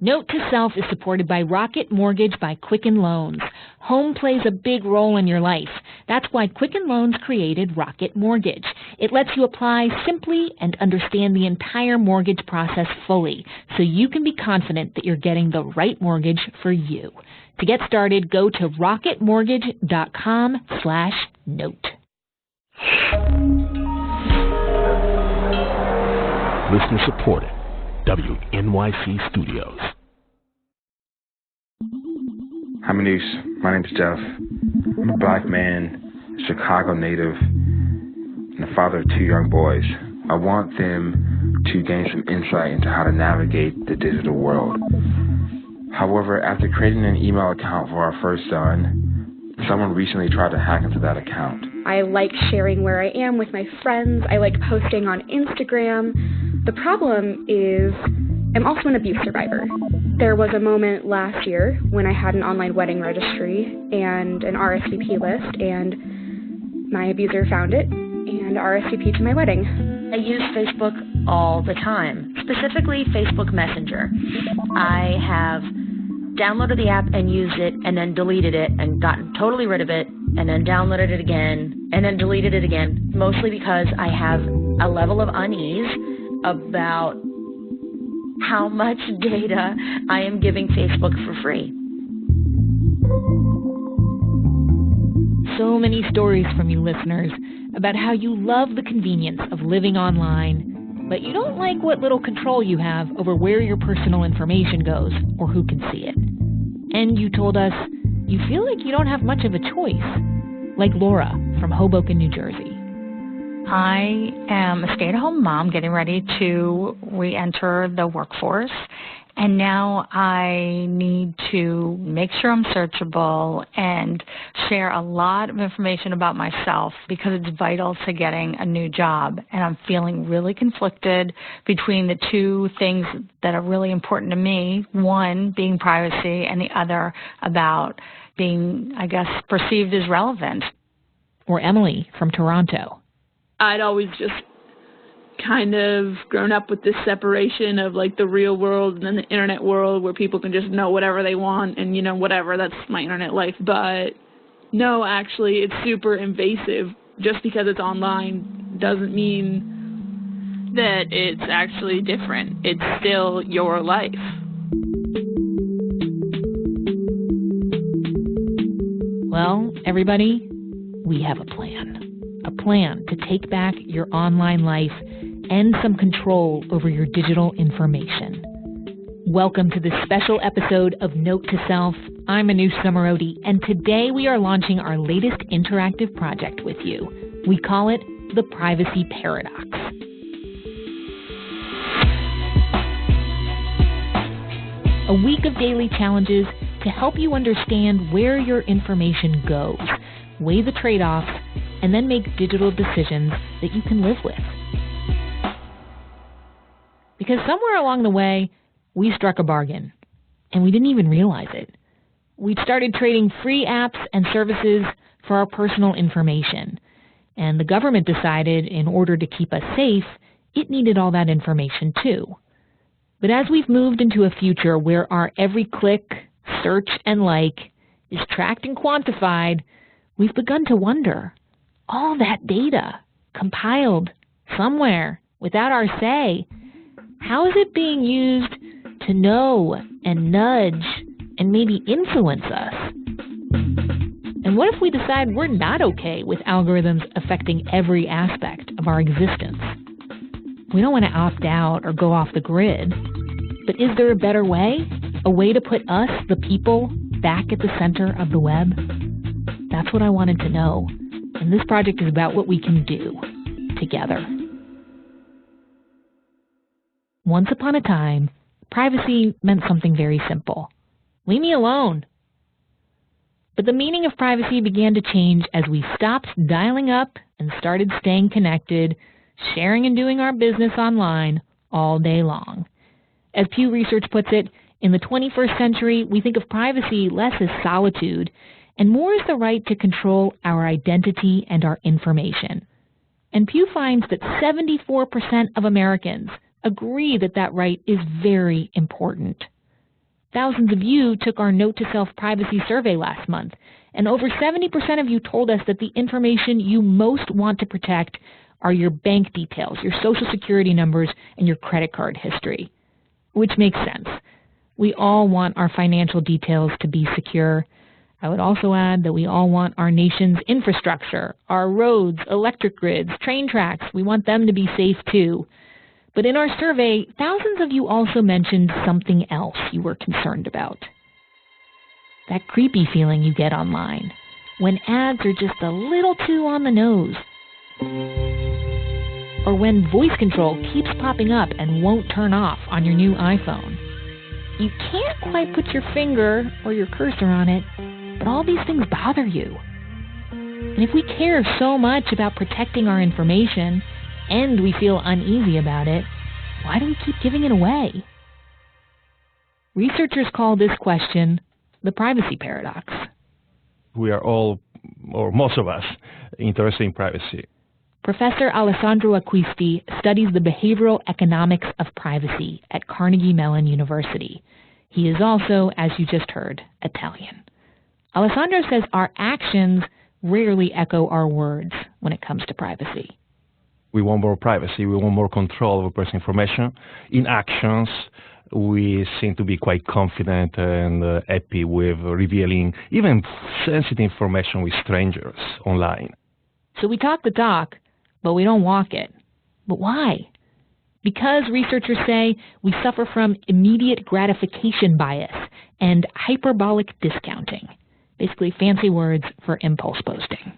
Note to Self is supported by Rocket Mortgage by Quicken Loans. Home plays a big role in your life. That's why Quicken Loans created Rocket Mortgage. It lets you apply simply and understand the entire mortgage process fully, so you can be confident that you're getting the right mortgage for you. To get started, go to rocketmortgage.com/note. Listener supported. WNYC Studios. Hi, Manish. My name's Jeff. I'm a black man, Chicago native, and the father of 2 young boys. I want them to gain some insight into how to navigate the digital world. However, after creating an email account for our first son, someone recently tried to hack into that account. I like sharing where I am with my friends. I like posting on Instagram. The problem is I'm also an abuse survivor. There was a moment last year when I had an online wedding registry and an RSVP list, and my abuser found it and RSVP'd to my wedding. I use Facebook all the time, specifically Facebook Messenger. I have downloaded the app and used it and then deleted it and gotten totally rid of it and then downloaded it again and then deleted it again, mostly because I have a level of unease about how much data I am giving Facebook for free. So many stories from you listeners about how you love the convenience of living online, but you don't like what little control you have over where your personal information goes or who can see it. And you told us you feel like you don't have much of a choice, like Laura from Hoboken, New Jersey. I am a stay-at-home mom getting ready to re-enter the workforce, and now I need to make sure I'm searchable and share a lot of information about myself because it's vital to getting a new job, and I'm feeling really conflicted between the two things that are really important to me, one being privacy and the other about being, I guess, perceived as relevant. Or Emily from Toronto. I'd always just kind of grown up with this separation of like the real world and then the internet world where people can just know whatever they want and, you know, whatever, that's my internet life. But no, actually, it's super invasive. Just because it's online doesn't mean that it's actually different. It's still your life. Well, everybody, we have a plan. A plan to take back your online life and some control over your digital information. Welcome to this special episode of Note to Self. I'm Anoush Zomorodi, and today we are launching our latest interactive project with you. We call it the Privacy Paradox. A week of daily challenges to help you understand where your information goes, weigh the trade-offs, and then make digital decisions that you can live with. Because somewhere along the way, we struck a bargain, and we didn't even realize it. We'd started trading free apps and services for our personal information, and the government decided in order to keep us safe, it needed all that information too. But as we've moved into a future where our every click, search, and like is tracked and quantified, we've begun to wonder, all that data compiled somewhere without our say, how is it being used to know and nudge and maybe influence us? And what if we decide we're not okay with algorithms affecting every aspect of our existence? We don't want to opt out or go off the grid, but is there a better way? A way to put us, the people, back at the center of the web? That's what I wanted to know. And this project is about what we can do together. Once upon a time, privacy meant something very simple. Leave me alone. But the meaning of privacy began to change as we stopped dialing up and started staying connected, sharing and doing our business online all day long. As Pew Research puts it, in the 21st century, we think of privacy less as solitude and more as the right to control our identity and our information. And Pew finds that 74% of Americans agree that that right is very important. Thousands of you took our Note to Self privacy survey last month, and over 70% of you told us that the information you most want to protect are your bank details, your social security numbers, and your credit card history. Which makes sense. We all want our financial details to be secure. I would also add that we all want our nation's infrastructure, our roads, electric grids, train tracks. We want them to be safe too. But in our survey, thousands of you also mentioned something else you were concerned about. That creepy feeling you get online when ads are just a little too on the nose. Or when voice control keeps popping up and won't turn off on your new iPhone. You can't quite put your finger or your cursor on it, but all these things bother you. And if we care so much about protecting our information, and we feel uneasy about it, why do we keep giving it away? Researchers call this question the privacy paradox. We are all, or most of us, interested in privacy. Professor Alessandro Acquisti studies the behavioral economics of privacy at Carnegie Mellon University. He is also, as you just heard, Italian. Alessandro says our actions rarely echo our words when it comes to privacy. We want more privacy. We want more control over personal information. In actions, we seem to be quite confident and happy with revealing even sensitive information with strangers online. So we talk the talk, but we don't walk it. But why? Because researchers say we suffer from immediate gratification bias and hyperbolic discounting. Basically fancy words for impulse posting.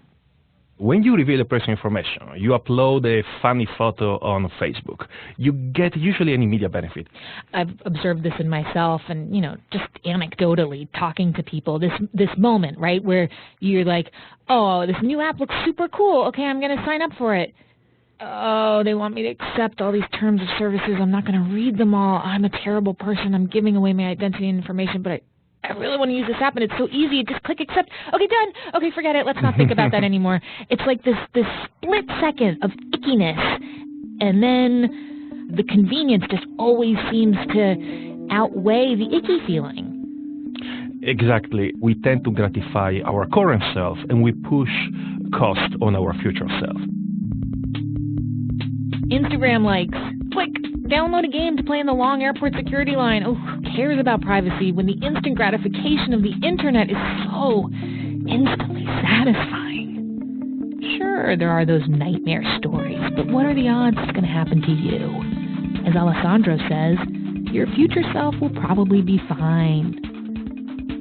When you reveal the personal information, you upload a funny photo on Facebook, you get usually an immediate benefit. I've observed this in myself and, just anecdotally talking to people, this moment, right, where you're like, oh, this new app looks super cool. Okay, I'm going to sign up for it. Oh, they want me to accept all these terms of services. I'm not going to read them all. I'm a terrible person. I'm giving away my identity and information, but I really want to use this app, and it's so easy. Just click accept. Okay, done. Okay, forget it. Let's not think about that anymore. It's like this split second of ickiness, and then the convenience just always seems to outweigh the icky feeling. Exactly. We tend to gratify our current self, and we push cost on our future self. Instagram likes. Click. Download a game to play in the long airport security line. Oh, who cares about privacy when the instant gratification of the internet is so instantly satisfying? Sure, there are those nightmare stories, but what are the odds it's going to happen to you? As Alessandro says, your future self will probably be fine.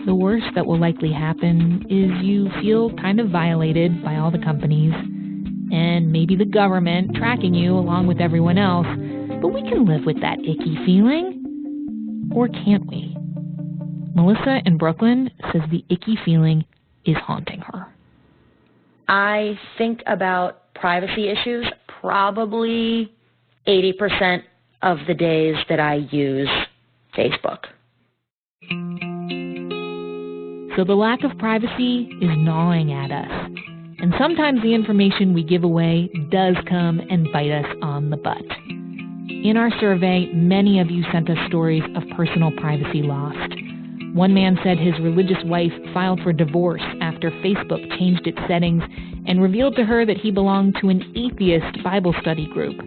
The worst that will likely happen is you feel kind of violated by all the companies and maybe the government tracking you along with everyone else. But we can live with that icky feeling, or can't we? Melissa in Brooklyn says the icky feeling is haunting her. I think about privacy issues probably 80% of the days that I use Facebook. So the lack of privacy is gnawing at us. And sometimes the information we give away does come and bite us on the butt. In our survey, many of you sent us stories of personal privacy lost. One man said his religious wife filed for divorce after Facebook changed its settings and revealed to her that he belonged to an atheist Bible study group.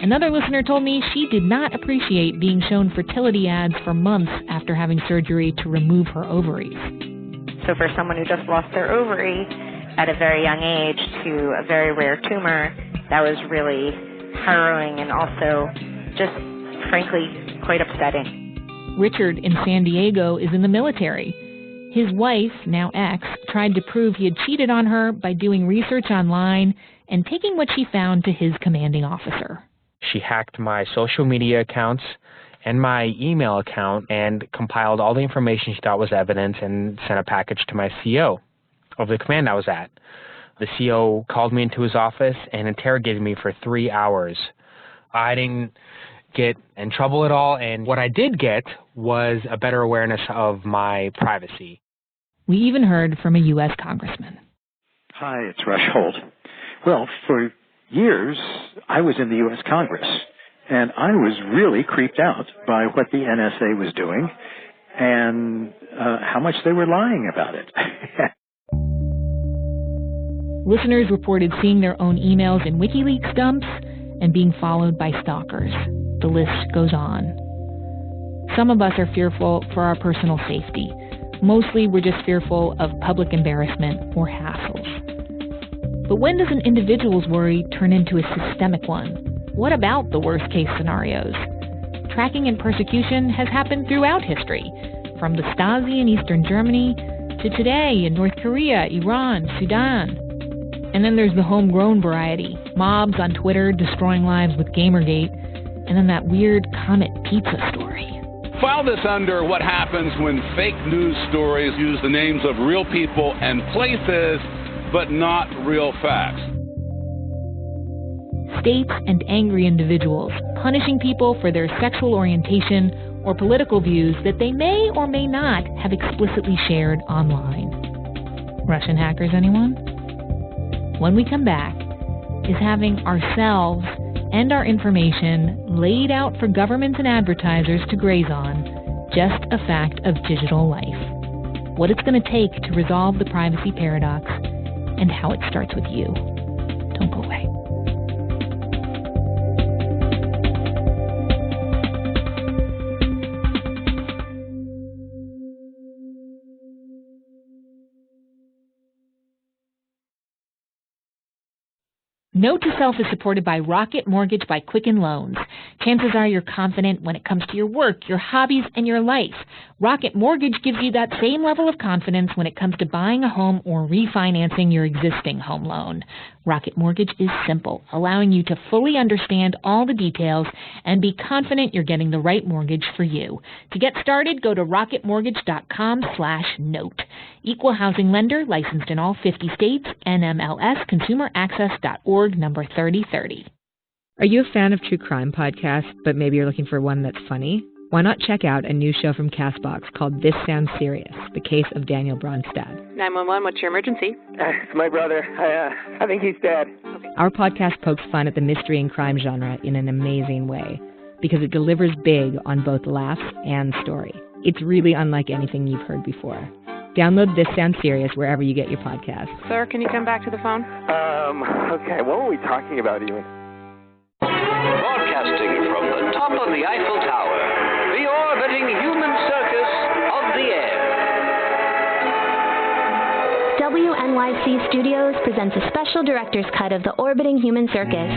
Another listener told me she did not appreciate being shown fertility ads for months after having surgery to remove her ovaries. So for someone who just lost their ovary at a very young age to a very rare tumor, that was really harrowing and also just, frankly, quite upsetting. Richard in San Diego is in the military. His wife, now ex, tried to prove he had cheated on her by doing research online and taking what she found to his commanding officer. She hacked my social media accounts and my email account and compiled all the information she thought was evidence and sent a package to my CO of the command I was at. The CO called me into his office and interrogated me for 3 hours. I didn't get in trouble at all, and what I did get was a better awareness of my privacy. We even heard from a U.S. congressman. Hi, it's Rush Holt. Well, for years, I was in the U.S. Congress, and I was really creeped out by what the NSA was doing and how much they were lying about it. Listeners reported seeing their own emails in WikiLeaks dumps and being followed by stalkers. The list goes on. Some of us are fearful for our personal safety. Mostly we're just fearful of public embarrassment or hassles. But when does an individual's worry turn into a systemic one? What about the worst-case scenarios? Tracking and persecution has happened throughout history, from the Stasi in Eastern Germany to today in North Korea, Iran, Sudan. And then there's the homegrown variety, mobs on Twitter destroying lives with Gamergate, and then that weird Comet Pizza story. File this under what happens when fake news stories use the names of real people and places, but not real facts. States and angry individuals punishing people for their sexual orientation or political views that they may or may not have explicitly shared online. Russian hackers, anyone? When we come back, is having ourselves and our information laid out for governments and advertisers to graze on just a fact of digital life? What it's going to take to resolve the privacy paradox and how it starts with you. Don't go away. Note to Self is supported by Rocket Mortgage by Quicken Loans. Chances are you're confident when it comes to your work, your hobbies, and your life. Rocket Mortgage gives you that same level of confidence when it comes to buying a home or refinancing your existing home loan. Rocket Mortgage is simple, allowing you to fully understand all the details and be confident you're getting the right mortgage for you. To get started, go to rocketmortgage.com/note. Equal housing lender, licensed in all 50 states, NMLS consumeraccess.org, number 3030. Are you a fan of true crime podcasts, but maybe you're looking for one that's funny? Why not check out a new show from CastBox called This Sounds Serious, the case of Daniel Bronstad. 911, what's your emergency? It's my brother. I think he's dead. Okay. Our podcast pokes fun at the mystery and crime genre in an amazing way, because it delivers big on both laughs and story. It's really unlike anything you've heard before. Download This Sounds Serious wherever you get your podcasts. Sir, can you come back to the phone? Okay, what were we talking about even? Broadcasting from the top of the Eiffel Tower, the orbiting human circus of the air. WNYC Studios presents a special director's cut of the Orbiting Human Circus.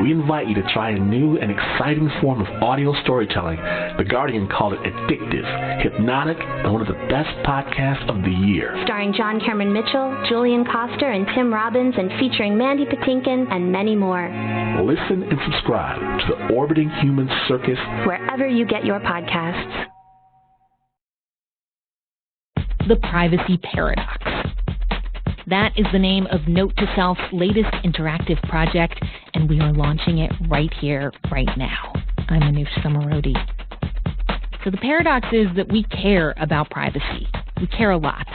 We invite you to try a new and exciting form of audio storytelling. The Guardian called it addictive, hypnotic, and one of the best podcasts of the year. Starring John Cameron Mitchell, Julian Koster, and Tim Robbins, and featuring Mandy Patinkin and many more. Listen and subscribe to the Orbiting Human Circus wherever you get your podcasts. The Privacy Paradox. That is the name of Note to Self's latest interactive project, and we are launching it right here, right now. I'm Anoush Samarodi. So the paradox is that we care about privacy. We care a lot.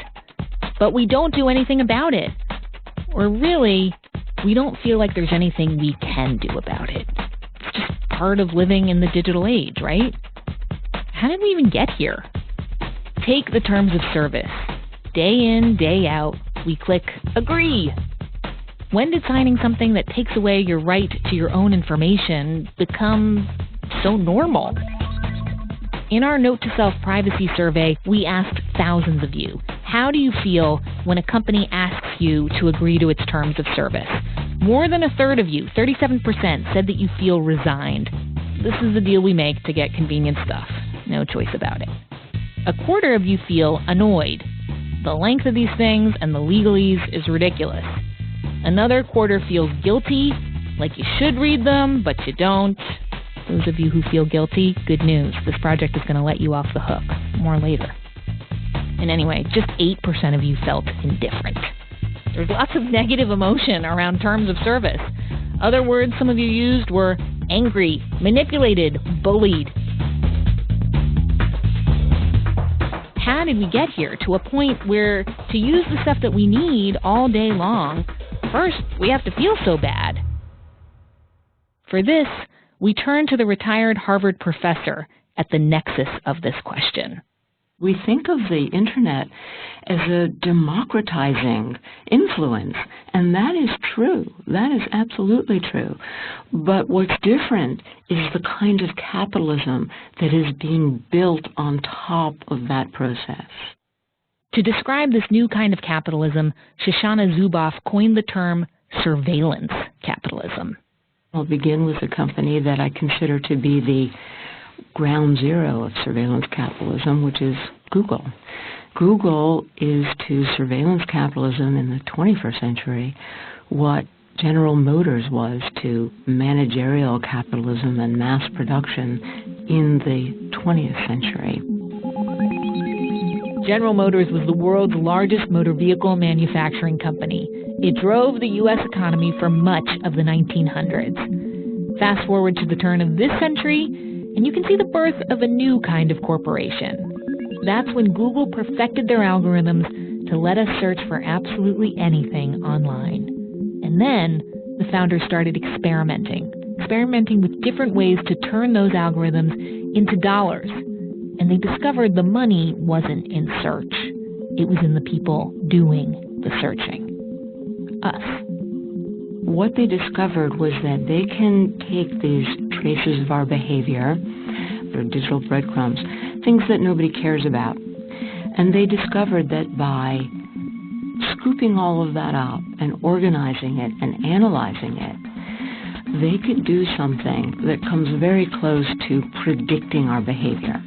But we don't do anything about it. Or really, we don't feel like there's anything we can do about it. It's just part of living in the digital age, right? How did we even get here? Take the terms of service. Day in, day out, we click agree. When did signing something that takes away your right to your own information become so normal? In our Note to Self privacy survey, we asked thousands of you, how do you feel when a company asks you to agree to its terms of service? More than a third of you, 37%, said that you feel resigned. This is the deal we make to get convenient stuff. No choice about it. A quarter of you feel annoyed. The length of these things and the legalese is ridiculous. Another quarter feels guilty, like you should read them, but you don't. Those of you who feel guilty, good news. This project is going to let you off the hook. More later. And anyway, just 8% of you felt indifferent. There's lots of negative emotion around terms of service. Other words some of you used were angry, manipulated, bullied. How did we get here to a point where to use the stuff that we need all day long, first we have to feel so bad? For this, we turn to the retired Harvard professor at the nexus of this question. We think of the internet as a democratizing influence, and that is true. That is absolutely true. But what's different is the kind of capitalism that is being built on top of that process. To describe this new kind of capitalism, Shoshana Zuboff coined the term surveillance capitalism. I'll begin with a company that I consider to be the ground zero of surveillance capitalism, which is Google. Google is to surveillance capitalism in the 21st century what General Motors was to managerial capitalism and mass production in the 20th century. General Motors was the world's largest motor vehicle manufacturing company. It drove the U.S. economy for much of the 1900s. Fast forward to the turn of this century, and you can see the birth of a new kind of corporation. That's when Google perfected their algorithms to let us search for absolutely anything online. And then the founders started experimenting with different ways to turn those algorithms into dollars. And they discovered the money wasn't in search. It was in the people doing the searching. Us. What they discovered was that they can take these traces of our behavior, or digital breadcrumbs, things that nobody cares about. And they discovered that by scooping all of that up and organizing it and analyzing it, they could do something that comes very close to predicting our behavior.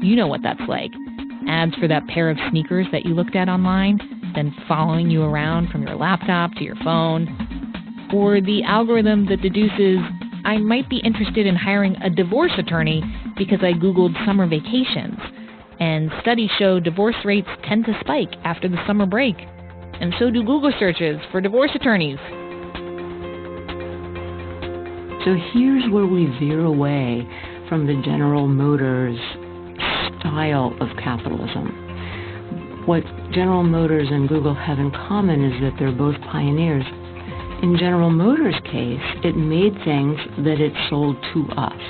You know what that's like. Ads for that pair of sneakers that you looked at online, then following you around from your laptop to your phone. Or the algorithm that deduces, I might be interested in hiring a divorce attorney because I Googled summer vacations. And studies show divorce rates tend to spike after the summer break. And so do Google searches for divorce attorneys. So here's where we veer away from the General Motors style of capitalism. What General Motors and Google have in common is that they're both pioneers. In General Motors' case, it made things that it sold to us.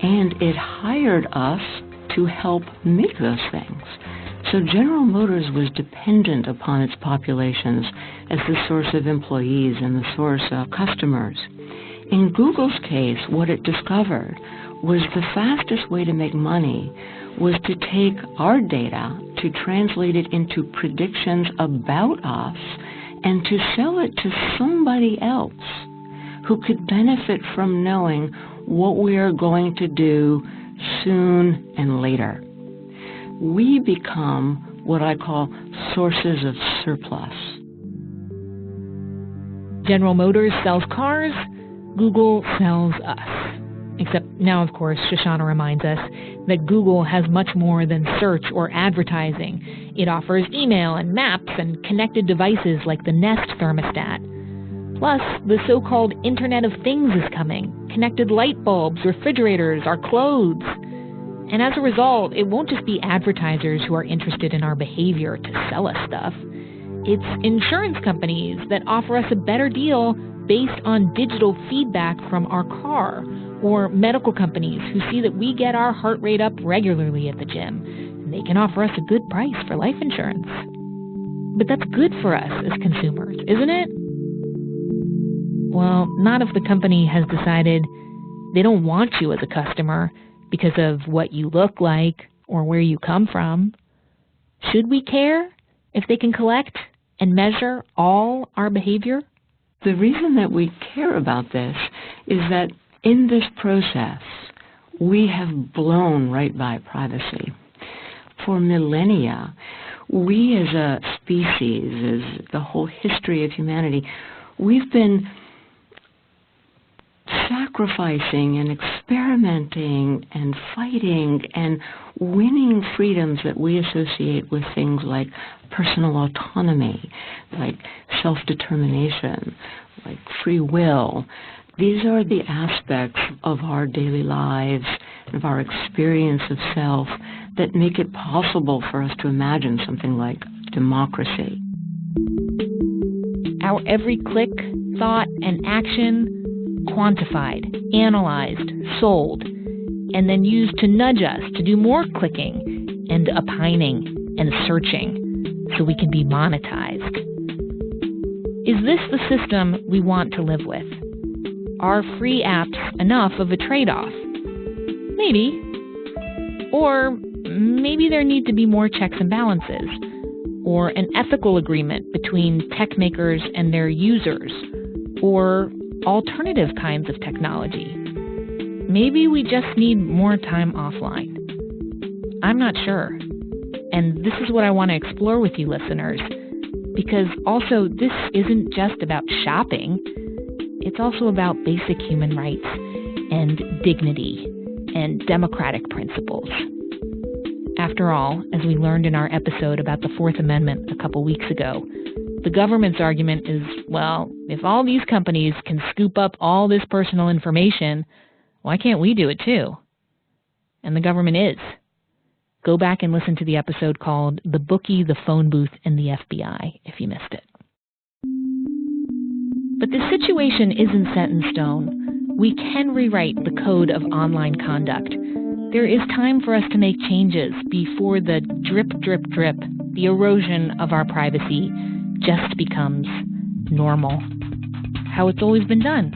And it hired us to help make those things. So General Motors was dependent upon its populations as the source of employees and the source of customers. In Google's case, what it discovered was the fastest way to make money was to take our data, to translate it into predictions about us, and to sell it to somebody else who could benefit from knowing what we are going to do soon and later. We become what I call sources of surplus. General Motors sells cars, Google sells us. Except now, of course, Shoshana reminds us that Google has much more than search or advertising. It offers email and maps and connected devices like the Nest thermostat. Plus, the so-called Internet of Things is coming. Connected light bulbs, refrigerators, our clothes. And as a result, it won't just be advertisers who are interested in our behavior to sell us stuff. It's insurance companies that offer us a better deal based on digital feedback from our car, or medical companies who see that we get our heart rate up regularly at the gym, and they can offer us a good price for life insurance. But that's good for us as consumers, isn't it? Well, not if the company has decided they don't want you as a customer because of what you look like or where you come from. Should we care if they can collect and measure all our behavior? The reason that we care about this is that in this process, we have blown right by privacy. For millennia, we as a species, as the whole history of humanity, we've been sacrificing and experimenting and fighting and winning freedoms that we associate with things like personal autonomy, like self-determination, like free will. These are the aspects of our daily lives, of our experience of self, that make it possible for us to imagine something like democracy. Our every click, thought, and action quantified, analyzed, sold, and then used to nudge us to do more clicking and opining and searching so we can be monetized. Is this the system we want to live with? Are free apps enough of a trade-off? Maybe. Or maybe there need to be more checks and balances, or an ethical agreement between tech makers and their users, or alternative kinds of technology. Maybe we just need more time offline. I'm not sure. And this is what I want to explore with you listeners, because also this isn't just about shopping. It's also about basic human rights and dignity and democratic principles. After all, as we learned in our episode about the Fourth Amendment a couple weeks ago, the government's argument is, well, if all these companies can scoop up all this personal information, why can't we do it too? And the government is. Go back and listen to the episode called The Bookie, the Phone Booth, and the FBI if you missed it. But the situation isn't set in stone. We can rewrite the code of online conduct. There is time for us to make changes before the drip, drip, drip, the erosion of our privacy just becomes normal. How it's always been done.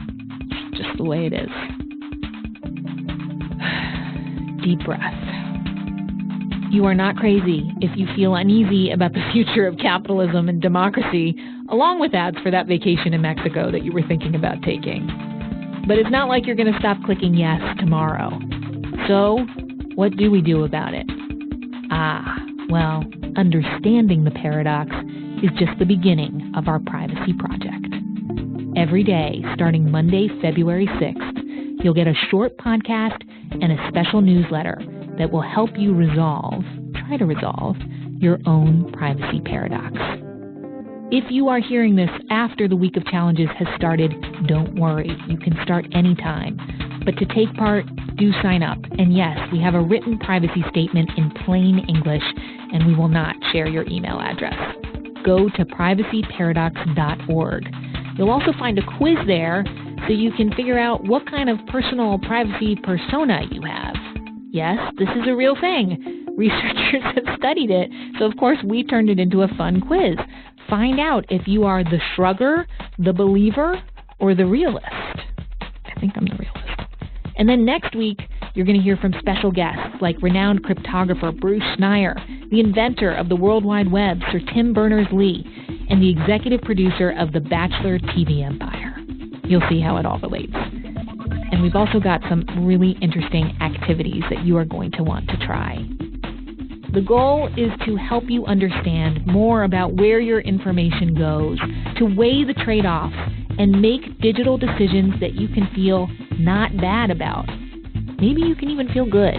Just the way it is. Deep breath. You are not crazy if you feel uneasy about the future of capitalism and democracy, along with ads for that vacation in Mexico that you were thinking about taking. But it's not like you're going to stop clicking yes tomorrow. So, what do we do about it? Well, understanding the paradox is just the beginning of our privacy project. Every day, starting Monday, February 6th, you'll get a short podcast and a special newsletter that will help you try to resolve, your own privacy paradox. If you are hearing this after the week of challenges has started, don't worry. You can start anytime. But to take part, do sign up. And yes, we have a written privacy statement in plain English, and we will not share your email address. Go to privacyparadox.org. You'll also find a quiz there so you can figure out what kind of personal privacy persona you have. Yes, this is a real thing. Researchers have studied it, so of course we turned it into a fun quiz. Find out if you are the shrugger, the believer, or the realist. I think I'm the realist. And then next week, you're going to hear from special guests like renowned cryptographer Bruce Schneier, the inventor of the World Wide Web, Sir Tim Berners-Lee, and the executive producer of The Bachelor TV Empire. You'll see how it all relates. And we've also got some really interesting activities that you are going to want to try. The goal is to help you understand more about where your information goes, to weigh the trade-offs, and make digital decisions that you can feel not bad about. Maybe you can even feel good.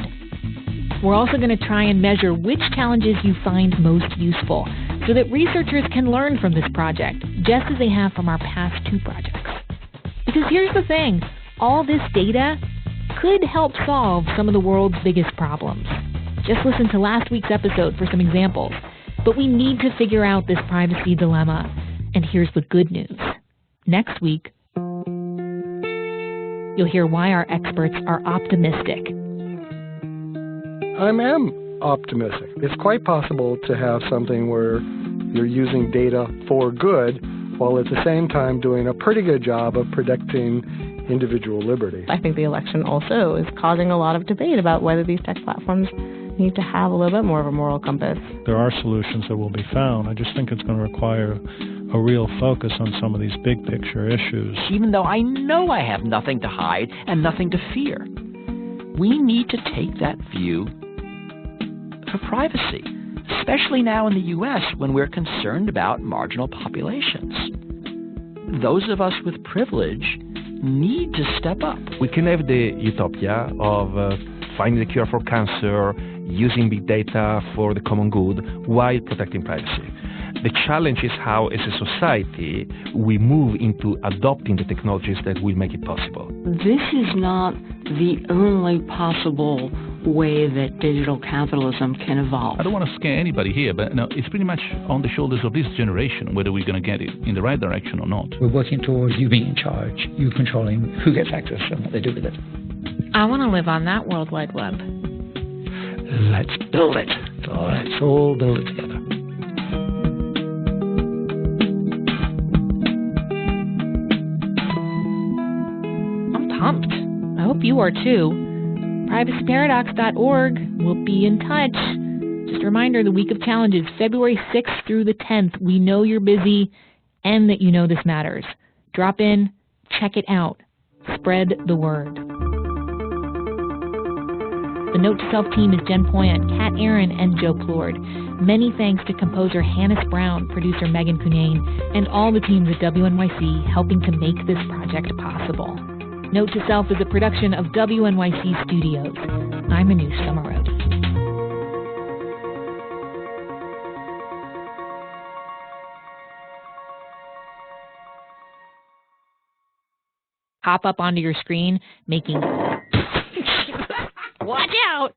We're also going to try and measure which challenges you find most useful so that researchers can learn from this project, just as they have from our past 2 projects. Because here's the thing, all this data could help solve some of the world's biggest problems. Just listen to last week's episode for some examples. But we need to figure out this privacy dilemma. And here's the good news. Next week, you'll hear why our experts are optimistic. I am optimistic. It's quite possible to have something where you're using data for good while at the same time doing a pretty good job of protecting individual liberty. I think the election also is causing a lot of debate about whether these tech platforms need to have a little bit more of a moral compass. There are solutions that will be found. I just think it's going to require a real focus on some of these big picture issues. Even though I know I have nothing to hide and nothing to fear, we need to take that view for privacy, especially now in the U.S. when we're concerned about marginal populations. Those of us with privilege need to step up. We can have the utopia of finding the cure for cancer, using big data for the common good while protecting privacy. The challenge is how, as a society, we move into adopting the technologies that will make it possible. This is not the only possible way that digital capitalism can evolve. I don't want to scare anybody here, but no, it's pretty much on the shoulders of this generation whether we're going to get it in the right direction or not. We're working towards you being in charge, you controlling who gets access and what they do with it. I want to live on that World Wide Web. Let's build it. Let's all build it together. I'm pumped. I hope you are too. PrivacyParadox.org. We'll be in touch. Just a reminder, the week of challenges, February 6th through the 10th. We know you're busy and that you know this matters. Drop in, check it out, spread the word. The Note to Self team is Jen Poyant, Kat Aaron, and Joe Plourde. Many thanks to composer Hannes Brown, producer Megan Cunane, and all the teams at WNYC helping to make this project possible. Note to Self is a production of WNYC Studios. I'm Anoush Summerode. Pop up onto your screen, making... Watch out!